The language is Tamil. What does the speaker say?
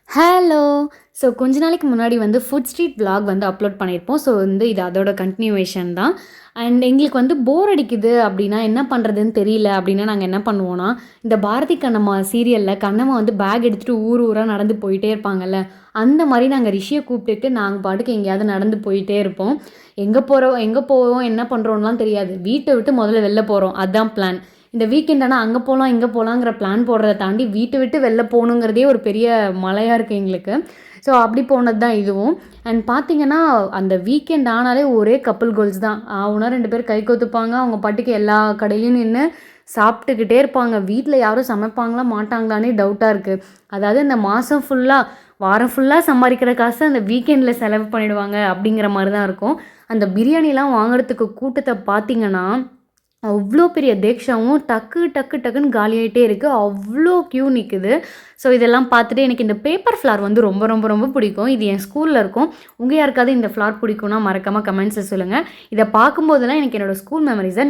ஹலோ! ஸோ கொஞ்ச நாளைக்கு முன்னாடி ஃபுட் ஸ்ட்ரீட் விளாக் அப்லோட் பண்ணியிருப்போம். ஸோ இது அதோட கன்டினியூவேஷன் தான். அண்ட் எங்களுக்கு போர் அடிக்குது அப்படின்னா, என்ன பண்ணுறதுன்னு தெரியல அப்படின்னா, நாங்க என்ன பண்ணுவோம்னா, இந்த பாரதி கண்ணம்மா சீரியல்ல கண்ணம்மா பேக் எடுத்துட்டு ஊர் ஊரா நடந்து போயிட்டே இருப்பாங்கல்ல, அந்த மாரி நாங்க ரிஷிய கூப்பிட்டுட்டு நாங்க பாட்டுக்கு எங்கேயாவது நடந்து போயிட்டே இருப்போம். எங்க போறோம், எங்க போவோம், என்ன பண்ணுறோம்லாம் தெரியாது. வீட்ட விட்டு முதல்ல வெளில போறோம். அதான் பிளான். இந்த வீக்கெண்ட் ஆனா அங்க போலாம், இங்க போலாங்கிற பிளான் போடுறத தாண்டி வீட்ட விட்டு வெளில போணுங்கிறதே ஒரு பெரிய மலையா இருக்கு எங்களுக்கு. ஸோ அப்படி போனது தான் இதுவும். அண்ட் பார்த்தீங்கன்னா, அந்த வீக்கெண்ட் ஆனாலே ஒரே கப்புள் கோல்ஸ் தான். ஆவுன்னா 2 பேர் கை கோத்துப்பாங்க. அவங்க பாட்டுக்கு எல்லா கடையிலயும் நின்னு சாப்பிட்டுக்கிட்டே இருப்பாங்க. வீட்ல யாரும் சமைப்பாங்களா, மாட்டாங்களான்னே டவுட்டா இருக்கு. அதாவது இந்த மாசம் ஃபுல்லா, வாரம் ஃபுல்லா சம்பாரிக்கிற காச அந்த வீக்கெண்ட்ல செலவு பண்ணிடுவாங்க அப்படிங்கிற மாரி தான் இருக்கும். அந்த பிரியாணிலாம் வாங்குறதுக்கு கூட்டத்த பார்த்தீங்கன்னா அவ்ளோ பெரிய தேக்ஷாவும் டக்கு டக்கு டக்குன்னு காலியாயிட்டே இருக்கு. அவ்ளோ கியூ நிக்குது. ஸோ இதெல்லாம் பார்த்துட்டு எனக்கு இந்த பேப்பர் ஃப்ளார் ரொம்ப ரொம்ப ரொம்ப பிடிக்கும். இது என் ஸ்கூல்ல இருக்கும். உங்க யாருக்காவது இந்த ஃப்ளார் பிடிக்கும்னா மறக்காம கமெண்ட்ஸ்ல சொல்லுங்க. இத பார்க்கும்போதெல்லாம் எனக்கு என்னோட ஸ்கூல் மெமரீஸ